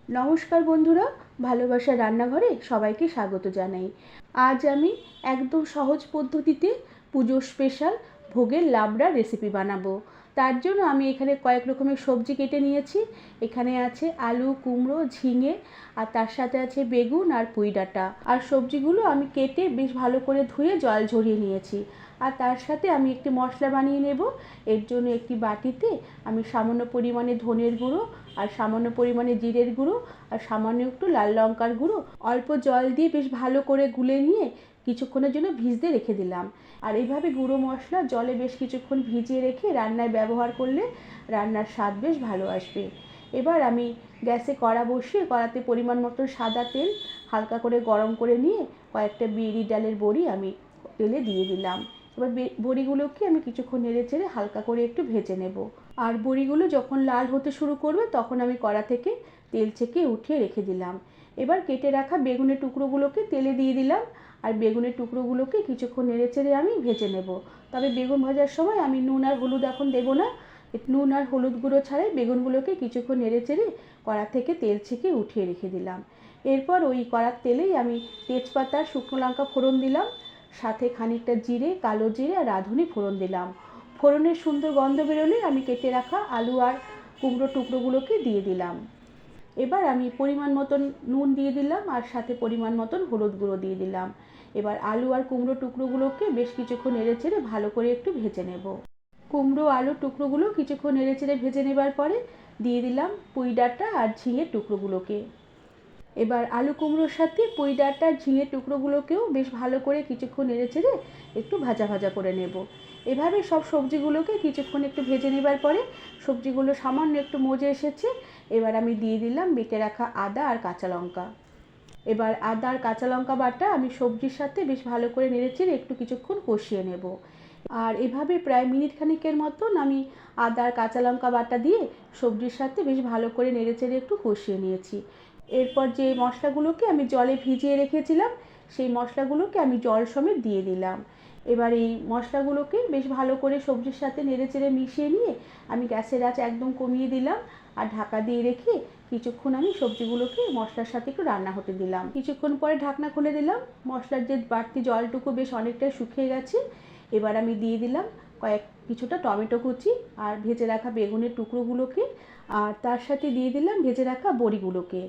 নমস্কার বন্ধুরা, ভালোবাসার রান্নাঘরে সবাইকে স্বাগত জানাই। আজ আমি একদম সহজ পদ্ধতিতে পুজোর স্পেশাল ভোগের লাবড়া রেসিপি বানাবো। তার জন্য আমি এখানে কয়েক রকমের সবজি কেটে নিয়েছি। এখানে আছে আলু, কুমড়ো, ঝিঙে, আর তার সাথে আছে বেগুন আর পুঁই ডাঁটা। আর সবজিগুলো আমি কেটে বেশ ভালো করে ধুয়ে জল ঝরিয়ে নিয়েছি। আর তার সাথে আমি একটি মশলা বানিয়ে নেব। এর জন্য একটি বাটিতে আমি সামান্য পরিমাণে ধনের গুঁড়ো, আর সামান্য পরিমাণে জিরের গুঁড়ো, আর সামান্য একটু লাল লঙ্কার গুঁড়ো অল্প জল দিয়ে বেশ ভালো করে গুলে নিয়ে কিছুক্ষণের জন্য ভিজতে রেখে দিলাম। আর এইভাবে গুঁড়ো মশলা জলে বেশ কিছুক্ষণ ভিজিয়ে রেখে রান্নায় ব্যবহার করলে রান্নার স্বাদ বেশ ভালো আসবে। এবার আমি গ্যাসে কড়া বসিয়ে কড়াতে পরিমাণ মতো সাদা তেল হালকা করে গরম করে নিয়ে কয়েকটা বিউলির ডালের বড়ি আমি তেলে দিয়ে দিলাম। এবার বড়িগুলোকে আমি কিছুক্ষণ নেড়ে চেড়ে হালকা করে একটু ভেজে নেব। আর বড়িগুলো যখন লাল হতে শুরু করবে তখন আমি কড়া থেকে তেল ছেঁকে উঠিয়ে রেখে দিলাম। এবার কেটে রাখা বেগুনের টুকরোগুলোকে তেলে দিয়ে দিলাম। আর বেগুনের টুকরোগুলোকে কিছুক্ষণ নেড়ে চেড়ে আমি ভেজে নেব। তবে বেগুন ভাজার সময় আমি নুন আর হলুদ এখন দেবো না। নুন আর হলুদ গুঁড়ো ছাড়াই বেগুনগুলোকে কিছুক্ষণ নেড়ে চেড়ে কড়া থেকে তেল ছেঁকে উঠিয়ে রেখে দিলাম। এরপর ওই কড়ার তেলেই আমি তেজপাতা, শুকনো লঙ্কা ফোড়ন দিলাম, সাথে খানিকটা জিরে, কালো জিরে আর রাঁধুনি ফোড়ন দিলাম। ফোড়নের সুন্দর গন্ধ বেরোলে আমি কেটে রাখা আলু আর কুমড়ো টুকরোগুলোকে দিয়ে দিলাম। এবার আমি পরিমাণ মতন নুন দিয়ে দিলাম আর সাথে পরিমাণ মতন হলুদ গুঁড়ো দিয়ে দিলাম। এবার আলু আর কুমড়ো টুকরোগুলোকে বেশ কিছুক্ষণ নেড়ে চেড়ে ভালো করে একটু ভেজে নেব। কুমড়ো আলুর টুকরোগুলো কিছুক্ষণ নেড়ে চেড়ে ভেজে নেবার পরে দিয়ে দিলাম পুঁই ডাঁটা আর ঝিঙের টুকরোগুলোকে। এবার আলু কুমড়োর সাথে পুঁই ডাঁটা আর ঝিঙের টুকরোগুলোকেও বেশ ভালো করে কিছুক্ষণ নেড়ে চেড়ে একটু ভাজা ভাজা করে নেব। এভাবে সব সবজিগুলোকে কিছুক্ষণ একটু ভেজে নেবার পরে সবজিগুলো সামান্য একটু মজে এসেছে। এবার আমি দিয়ে দিলাম বেটে রাখা আদা আর কাঁচা লঙ্কা। এবার আদা আর কাঁচা লঙ্কা বাটা আমি সবজির সাথে বেশ ভালো করে নেড়েচেড়ে একটু কিছুক্ষণ কষিয়ে নেব। আর এভাবে প্রায় মিনিট খানিকের মতন আমি আদা আর কাঁচা লঙ্কা বাটা দিয়ে সবজির সাথে বেশ ভালো করে নেড়েচেড়ে একটু কষিয়ে নিয়েছি। এরপর যে মশলাগুলোকে আমি জলে ভিজিয়ে রেখেছিলাম সেই মশলাগুলোকে আমি জল সমেত দিয়ে দিলাম। এবার এই মশলাগুলোকে বেশ ভালো করে সবজির সাথে নেড়েচেড়ে মিশিয়ে নিয়ে আমি গ্যাসের আঁচ একদম কমিয়ে দিলাম। আর ঢাকা দিয়ে রেখে কিছুক্ষণ আমি সবজিগুলোকে মশলার সাথে একটু রান্না হতে দিলাম। কিছুক্ষণ পরে ঢাকনা খুলে দিলাম। মশলার যে বাড়তি জলটুকু বেশ অনেকটাই শুকিয়ে গেছে। এবার আমি দিয়ে দিলাম কিছুটা টমেটো কুচি আর ভেজে রাখা বেগুনের টুকরোগুলোকে, আর তার সাথে দিয়ে দিলাম ভেজে রাখা বড়িগুলোকে।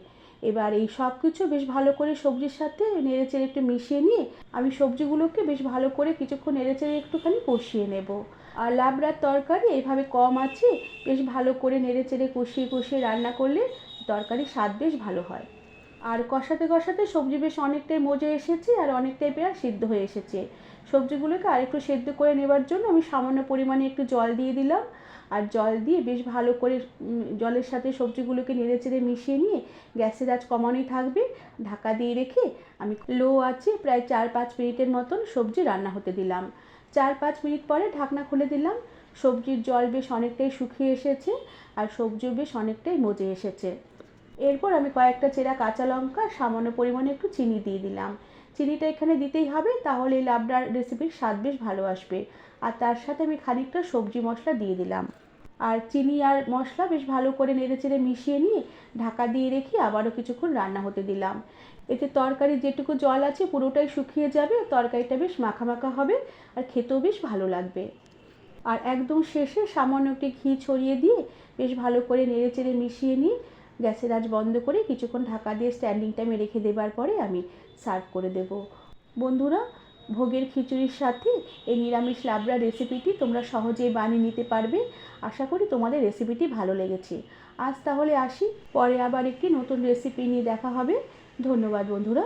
এবার এই সব কিছু বেশ ভালো করে সবজির সাথে নেড়েচেড়ে একটু মিশিয়ে নিয়ে আমি সবজিগুলোকে বেশ ভালো করে কিছুক্ষণ নেড়েচেড়ে একটুখানি কষিয়ে নেব। আর লাবড়ার তরকারি এভাবে কম আছে বেশ ভালো করে নেড়েচেড়ে কষিয়ে কষিয়ে রান্না করলে তরকারির স্বাদ বেশ ভালো হয়। আর কষাতে কষাতে সবজি বেশ অনেকটাই মজে এসেছে আর অনেকটাই প্রায় সিদ্ধ হয়ে এসেছে। সবজিগুলোকে আরেকটু সেদ্ধ করে নেবার জন্য আমি সামান্য পরিমাণে একটু জল দিয়ে দিলাম। আর জল দিয়ে বেশ ভালো করে জলের সাথে সবজিগুলোকে নেড়েচেড়ে মিশিয়ে নিয়ে গ্যাসের আঁচ কমানোই থাকবে। ঢাকা দিয়ে রেখে আমি লো আঁচে প্রায় 4-5 মিনিটের মতন সবজি রান্না হতে দিলাম। 4-5 মিনিট পরে ঢাকনা খুলে দিলাম। সবজির জল বেশ অনেকটাই শুকিয়ে এসেছে আর সবজিও বেশ অনেকটাই মজে এসেছে। এরপর আমি কয়েকটা চেরা কাঁচা লঙ্কা, সামান্য পরিমাণে একটু চিনি দিয়ে দিলাম। চিনিটা এখানে দিতেই হবে, তাহলে এই লাবড়ার রেসিপির স্বাদ বেশ ভালো আসবে। আর তার সাথে আমি খানিকটা সবজি মশলা দিয়ে দিলাম। আর চিনি আর মশলা বেশ ভালো করে নেড়েচেড়ে মিশিয়ে নিয়ে ঢাকা দিয়ে রেখে আবারও কিছুক্ষণ রান্না হতে দিলাম। এতে তরকারির যেটুকু জল আছে পুরোটাই শুকিয়ে যাবে, তরকারিটা বেশ মাখা মাখা হবে আর খেতেও বেশ ভালো লাগবে। আর একদম শেষে সামান্য একটু ঘি ছড়িয়ে দিয়ে বেশ ভালো করে নেড়েচেড়ে মিশিয়ে নিয়ে গ্যাসের আঁচ বন্ধ করে কিছুক্ষণ ঢাকা দিয়ে স্ট্যান্ডিং টাইমে রেখে দেবার পরে আমি সার্ভ করে দেব। বন্ধুরা, ভোগের খিচুড়ির সাথে এই নিরামিষ লাবড়া রেসিপিটি তোমরা সহজেই বানিয়ে নিতে পারবে। আশা করি তোমাদের রেসিপিটি ভালো লেগেছে। আজ তাহলে আসি, পরে আবার একটি নতুন রেসিপি নিয়ে দেখা হবে। ধন্যবাদ বন্ধুরা।